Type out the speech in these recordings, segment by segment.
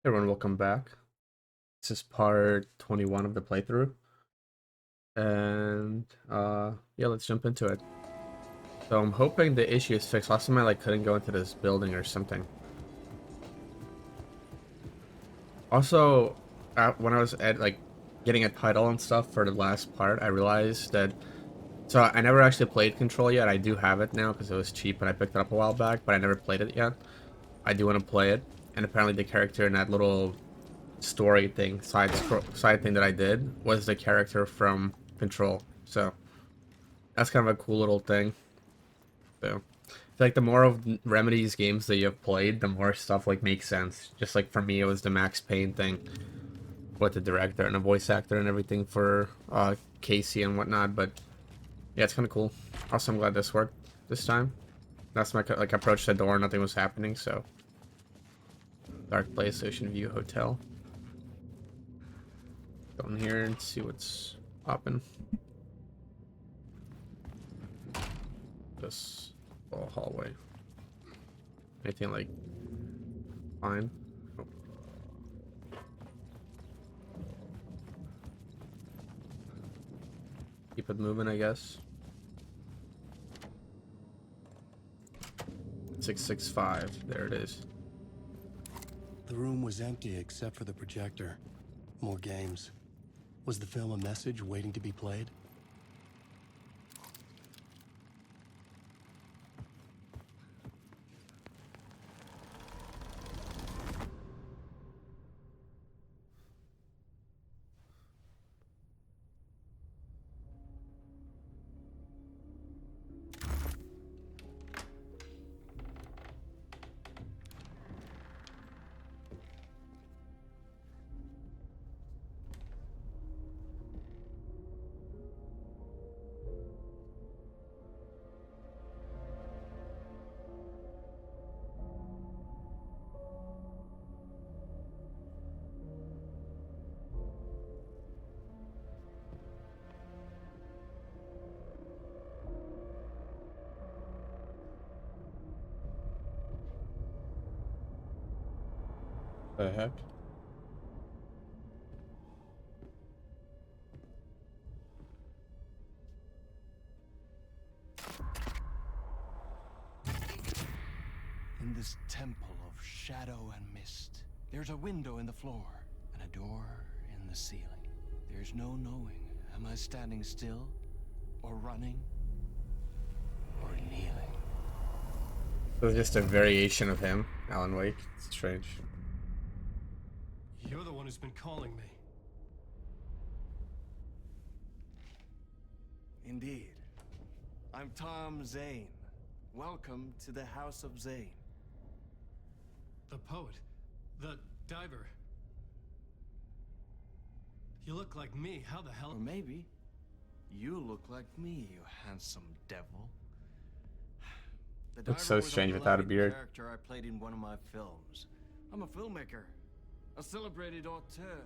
Everyone, welcome back. This is part 21 of the playthrough. And yeah, let's jump into it. So I'm hoping the issue is fixed. Last time I couldn't go into this building or something. Also, when I was at getting a title and stuff for the last part, I realized that so I never actually played Control yet. I do have it now because it was cheap and I picked it up a while back, but I never played it yet. I do want to play it, and apparently the character in that little story thing, side thing that I did was the character from Control. So that's kind of a cool little thing. So I feel like the more of Remedy's games that you've played, the more stuff makes sense. Just like for me, it was the Max Payne thing with the director and the voice actor and everything for Casey and whatnot. But yeah, it's kind of cool. Also, I'm glad this worked this time. That's my approach to the door. Nothing was happening. So dark place, ocean view, hotel. Go in here and see what's popping. This little hallway. Anything fine? Oh. Keep it moving, I guess. 665. There it is. The room was empty except for the projector. More games. Was the film a message waiting to be played? The heck? In this temple of shadow and mist, there's a window in the floor and a door in the ceiling. There's no knowing, am I standing still, or running, or kneeling? So it's just a variation of him, Alan Wake. It's strange. You're the one who's been calling me. Indeed. I'm Tom Zane. Welcome to the House of Zane. The poet. The diver. You look like me. How the hell? Or maybe you look like me, you handsome devil. The Looks diver so was strange a without a beloved beard. character I played in one of my films. I'm a filmmaker, a celebrated auteur.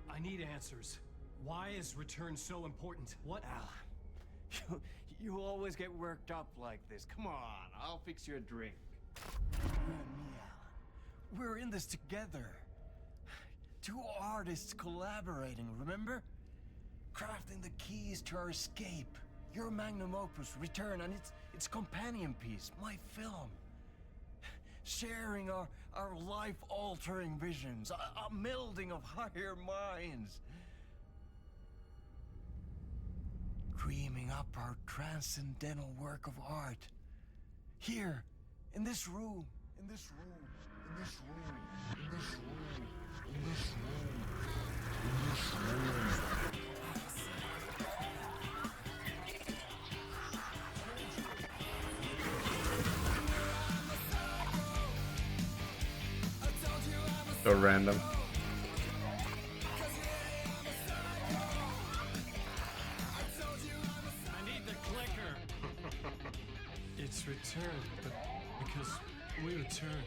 I need answers. Why is return so important? What? Al, you always get worked up like this. Come on, I'll fix you a drink. You and me, Alan. We're in this together. Two artists collaborating, remember? Crafting the keys to our escape. Your magnum opus, Return, and its companion piece, my film. Sharing our life-altering visions, a melding of higher minds. Dreaming up our transcendental work of art. Here, in this room, in this room, in this room, in this room, in this room, in this room. So random. I need the clicker. It's return, but because we return.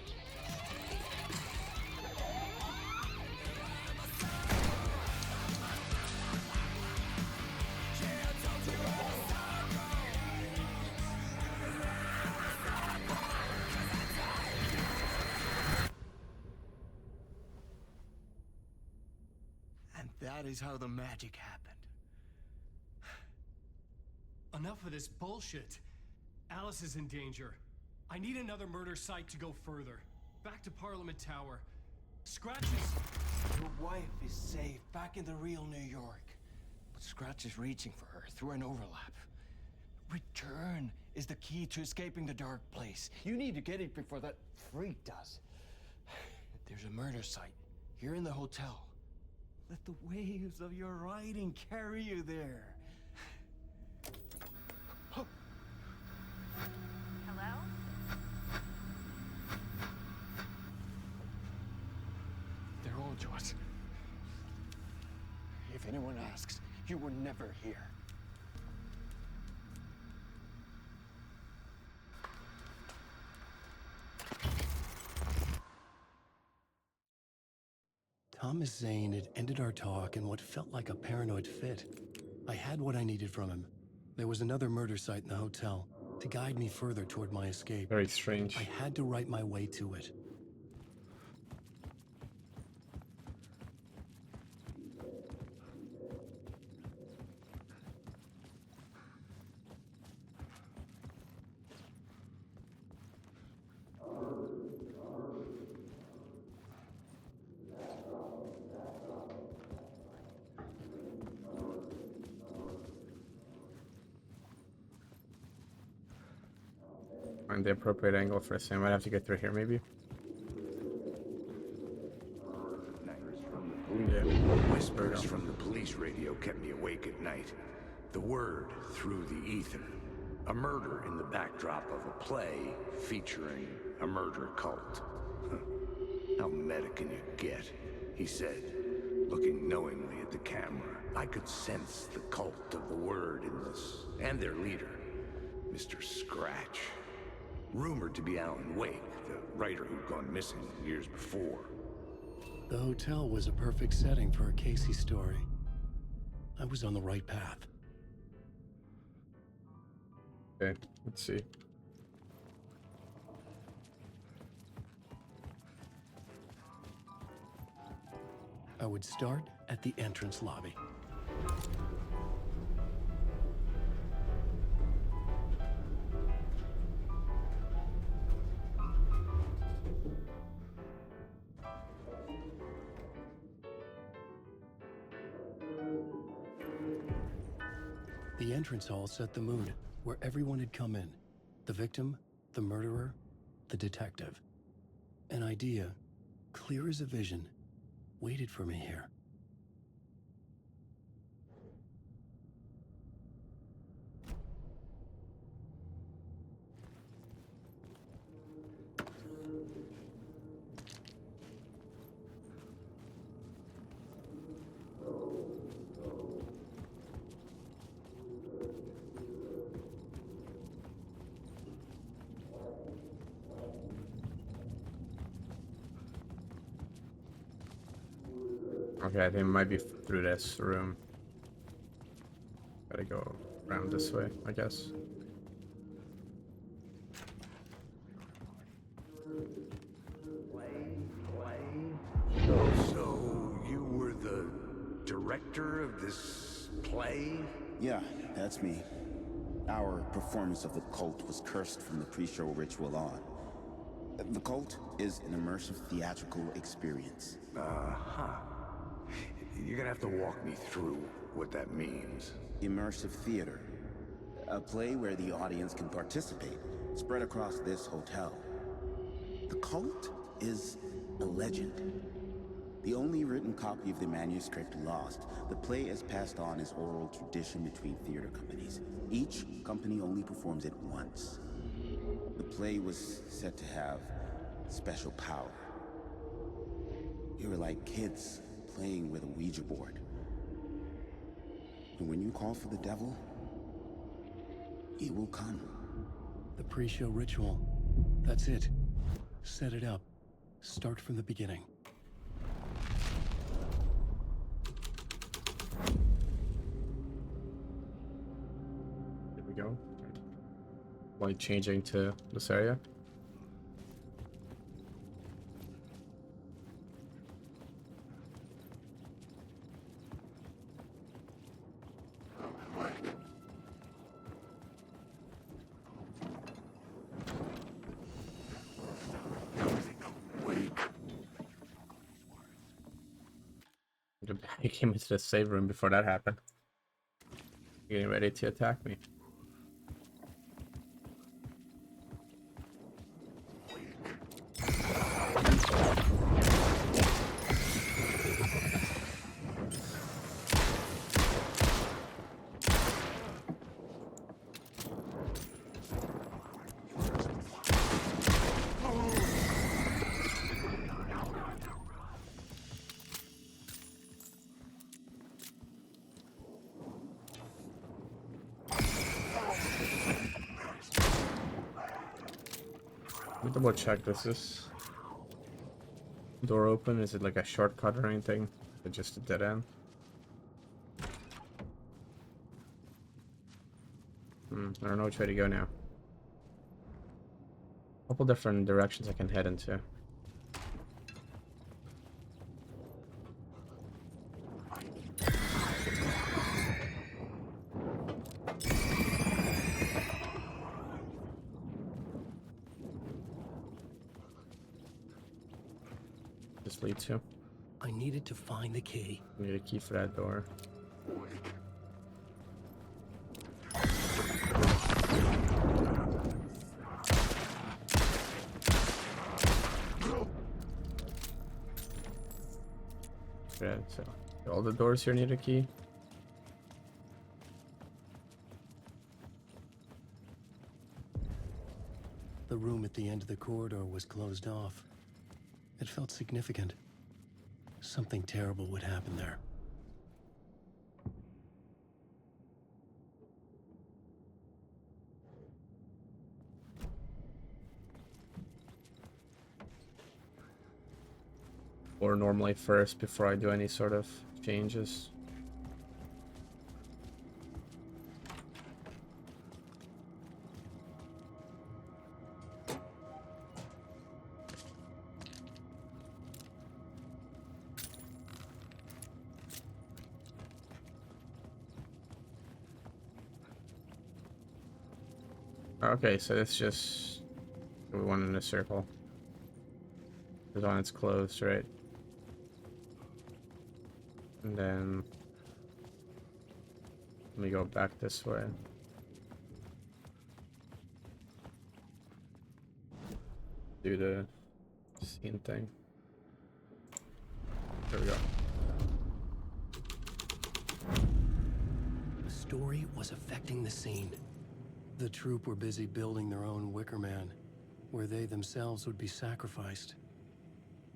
That is how the magic happened. Enough of this bullshit. Alice is in danger. I need another murder site to go further. Back to Parliament Tower. Scratch is... Your wife is safe back in the real New York. But Scratch is reaching for her through an overlap. Return is the key to escaping the dark place. You need to get it before that freak does. There's a murder site here in the hotel. Let the waves of your writing carry you there. Hello? They're all yours. If anyone asks, you were never here. Thomas Zane had ended our talk in what felt like a paranoid fit. I had what I needed from him. There was another murder site in the hotel to guide me further toward my escape. Very strange. I had to write my way to it. Find the appropriate angle for this. I might have to get through here, maybe. Yeah. Whispers from the police radio kept me awake at night. The word through the ether. A murder in the backdrop of a play featuring a murder cult. How meta can you get? He said, looking knowingly at the camera. I could sense the cult of the word in this, and their leader, Mr. Scratch. Rumored to be Alan Wake, the writer who'd gone missing years before. The hotel was a perfect setting for a Casey story. I was on the right path. Okay, let's see. I would start at the entrance lobby. The entrance hall set the mood, where everyone had come in. The victim, the murderer, the detective. An idea, clear as a vision, waited for me here. Okay, I think it might be through this room. Gotta go around this way, I guess. So, you were the director of this play? Yeah, that's me. Our performance of the cult was cursed from the pre-show ritual on. The cult is an immersive theatrical experience. Uh-huh. You're gonna have to walk me through what that means. Immersive theater. A play where the audience can participate, spread across this hotel. The cult is a legend. The only written copy of the manuscript lost, the play is passed on as oral tradition between theater companies. Each company only performs it once. The play was said to have special power. You were like kids playing with a Ouija board. And when you call for the devil, he will come. The pre-show ritual. That's it. Set it up. Start from the beginning. Here we go. Light changing to this area. He came into the save room before that happened. Getting ready to attack me. Let me double check. Does this door open? Is it like a shortcut or anything? Or just a dead end? I don't know which way to go now. A couple different directions I can head into. This lead to. I needed to find the key. I need a key for that door. Yeah, so all the doors here need a key. The room at the end of the corridor was closed off. It felt significant. Something terrible would happen there. Or normally first before I do any sort of changes. Okay, so it's just the one in a circle. The one that's closed, right? And then let me go back this way. Do the scene thing. There we go. The story was affecting the scene. The troupe were busy building their own Wicker Man, where they themselves would be sacrificed.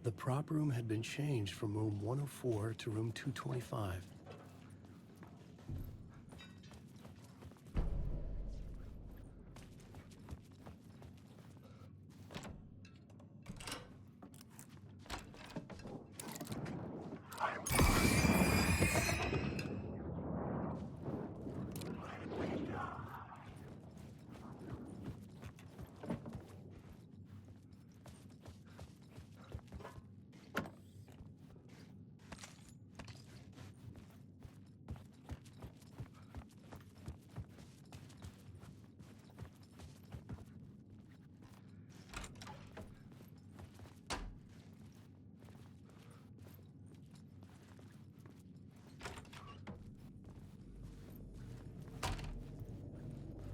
The prop room had been changed from room 104 to room 225.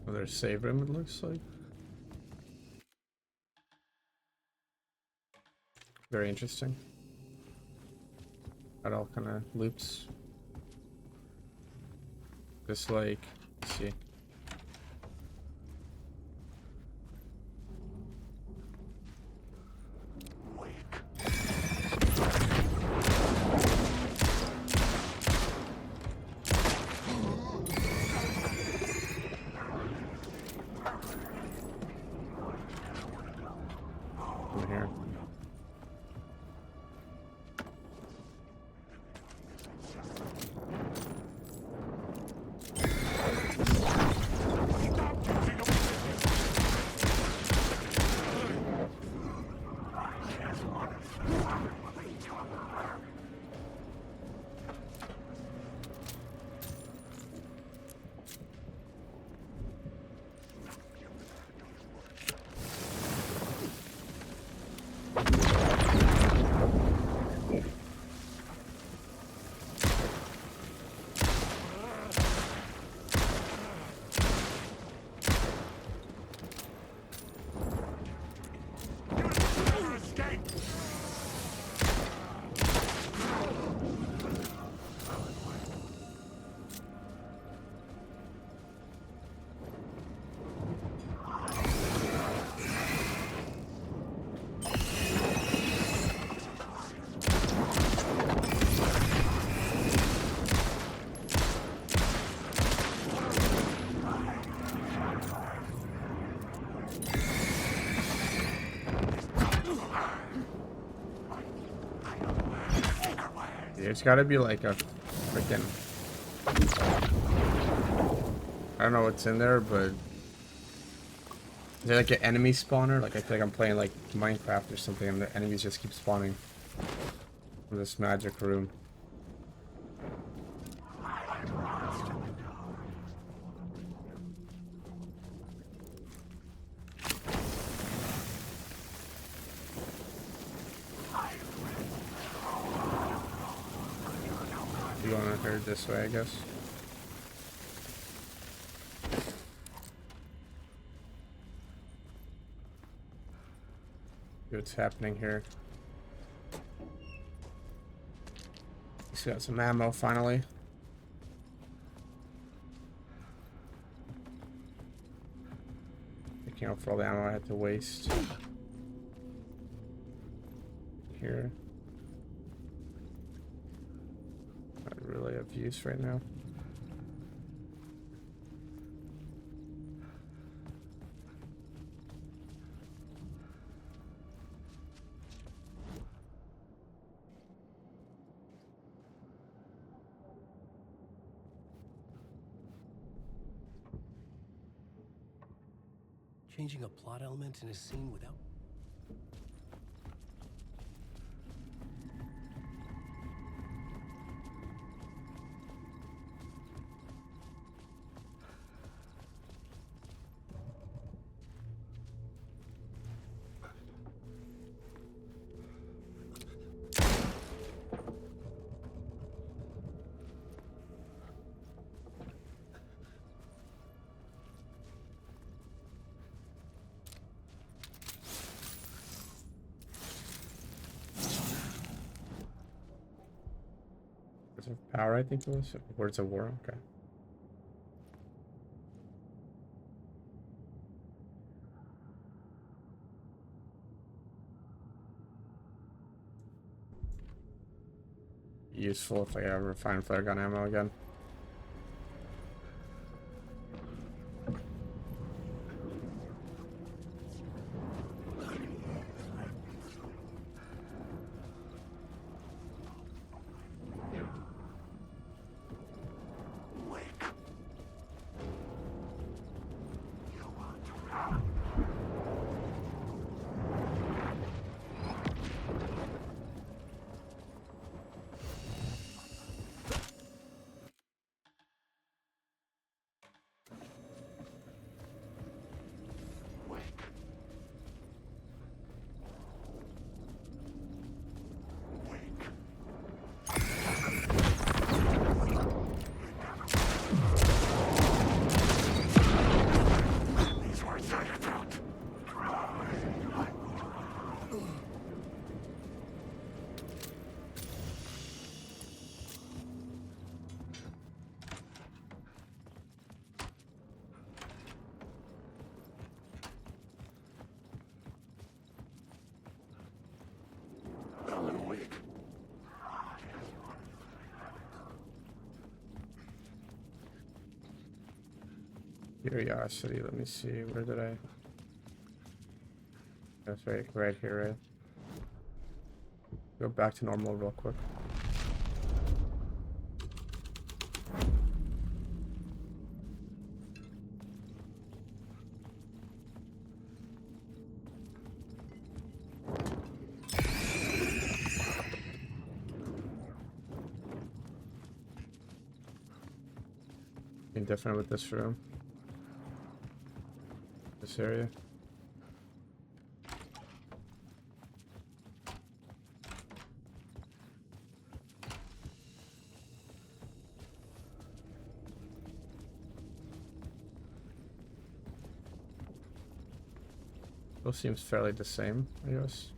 Another save room, it looks like. Very interesting. That all kind of loops. Just like, let's see. Over here. There's gotta be like a freaking, I don't know what's in there, but is there like an enemy spawner? Like I feel like I'm playing like Minecraft or something and the enemies just keep spawning from this magic room. You wanna head this way, I guess. See what's happening here. He's got some ammo finally. Making up for all the ammo I had to waste. Here. Not really of use right now. Changing a plot element in a scene without... Words of Power, I think it was. Words of War, okay. Useful if I ever find flare gun ammo again. Curiosity, let me see, where did I... That's right here, right? Go back to normal real quick. Being different with this room. This area. Still seems fairly the same, I guess.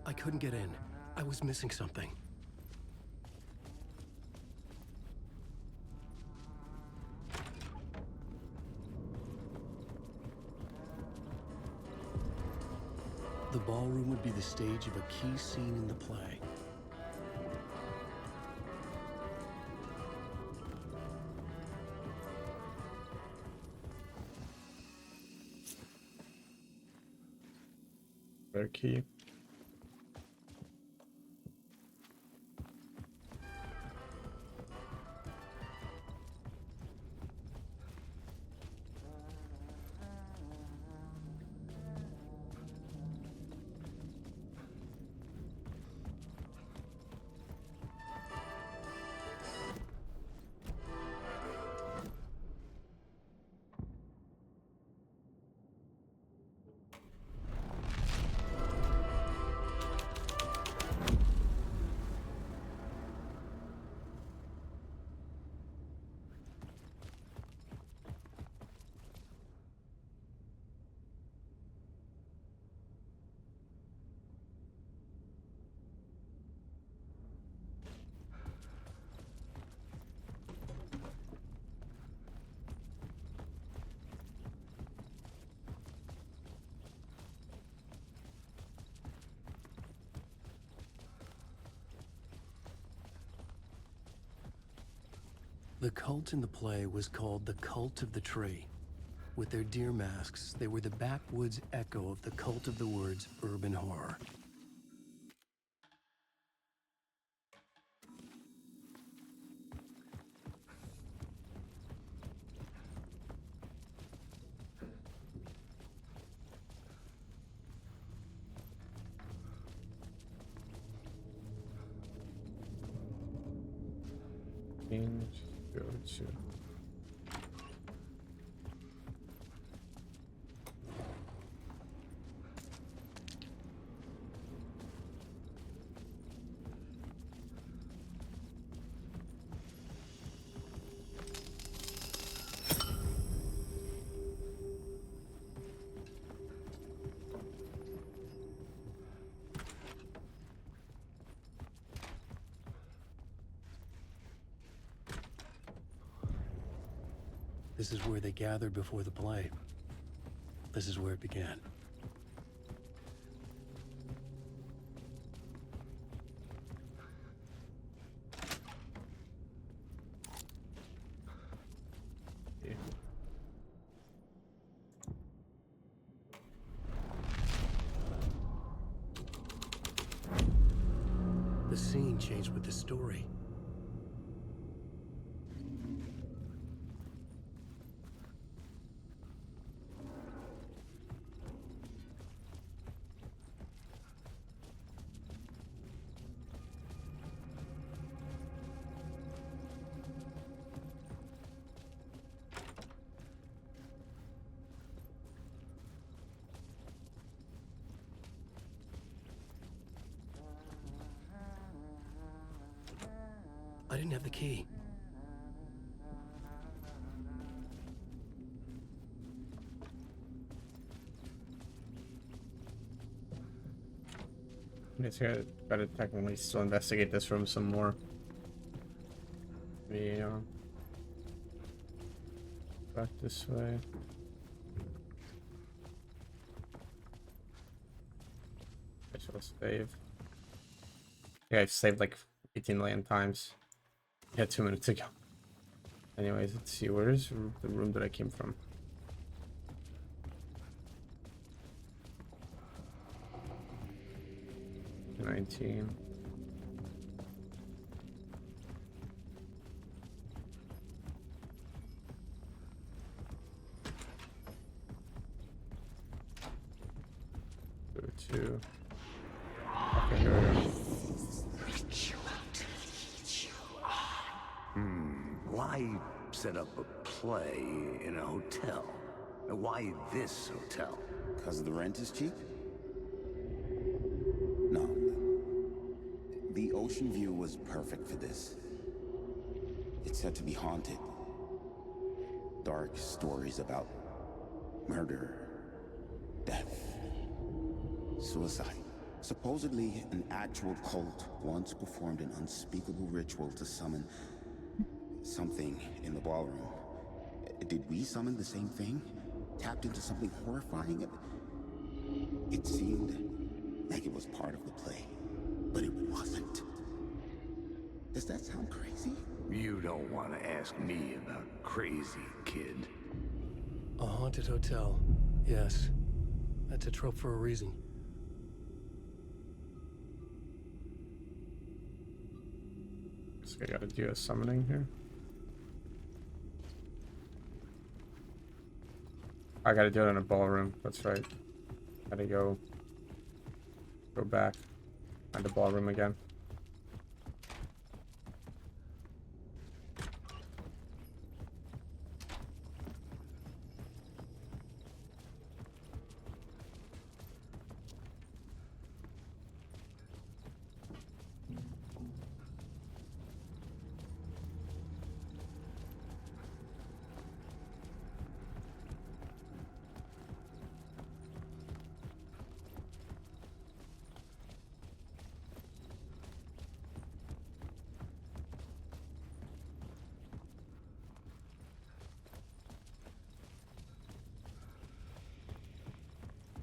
I couldn't get in. I was missing something. The ballroom would be the stage of a key scene in the play. Their key. The cult in the play was called the Cult of the Tree. With their deer masks, they were the backwoods echo of the cult of the woods urban horror. Go to. This is where they gathered before the play. This is where it began. Yeah. The scene changed with the story. I didn't have the key. Let's gotta technically still investigate this room some more. Yeah. Back this way. I should have saved. Yeah, I've saved like 18 million times. Yeah, 2 minutes ago. Anyways, let's see. Where is the room that I came from? $19. Go to. Okay, here we go. Why set up a play in a hotel? Why this hotel? Because the rent is cheap? No. The ocean view was perfect for this. It's said to be haunted. Dark stories about murder, death, suicide. Supposedly, an actual cult once performed an unspeakable ritual to summon something in the ballroom. Did we summon the same thing? Tapped into something horrifying? It seemed like it was part of the play, but it wasn't. Does that sound crazy? You don't want to ask me about crazy, kid. A haunted hotel. Yes. That's a trope for a reason. So I gotta do a summoning here. I gotta do it in a ballroom. That's right. Gotta go back. Find the ballroom again.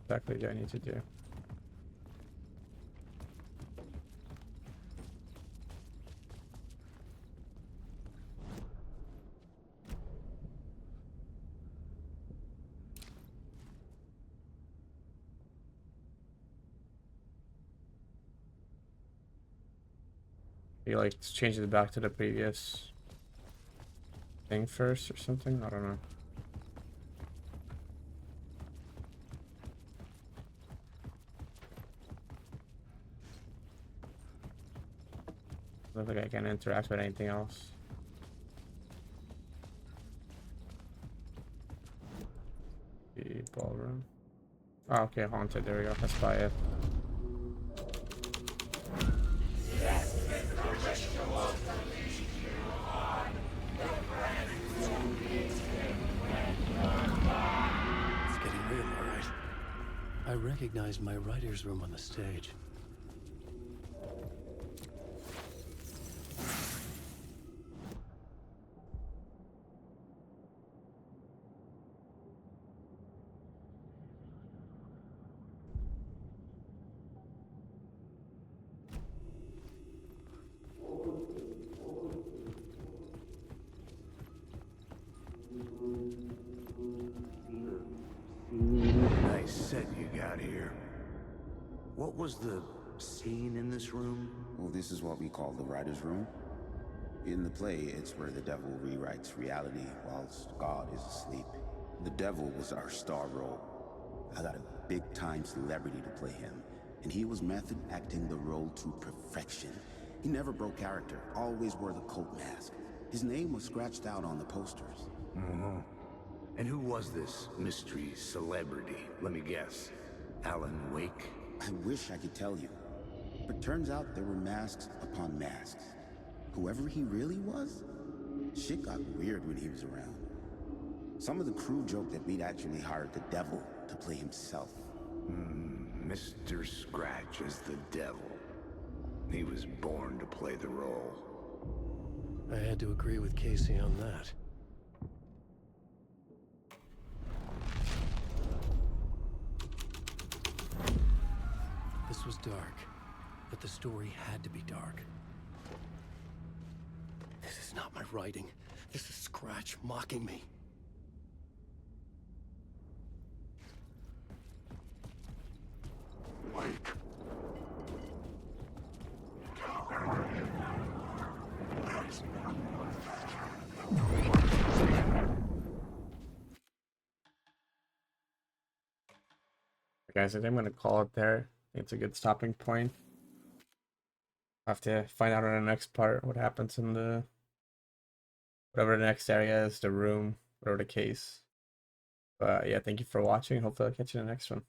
Exactly what I need to do. You like change it back to the previous thing first or something? I don't know. I don't think I can interact with anything else. The ballroom. Oh, okay, haunted. There we go. Let's buy it. It's getting real, all right. I recognize my writer's room on the stage. Nice set you got here. What was the scene in this room? Well, this is what we call the writer's room. In the play, it's where the devil rewrites reality whilst God is asleep. The devil was our star role. I got a big-time celebrity to play him, and he was method acting the role to perfection. He never broke character, always wore the cult mask. His name was scratched out on the posters. Mm-hmm. And who was this mystery celebrity? Let me guess. Alan Wake? I wish I could tell you, but turns out there were masks upon masks. Whoever he really was, shit got weird when he was around. Some of the crew joked that we'd actually hired the devil to play himself. Mr. Scratch is the devil. He was born to play the role. I had to agree with Casey on that. This was dark, but the story had to be dark. This is not my writing. This is Scratch mocking me. Guys, I think I'm gonna call it there. I think it's a good stopping point. I'll have to find out in the next part what happens in the whatever the next area is, the room, whatever the case. But yeah, thank you for watching. Hopefully I'll catch you in the next one.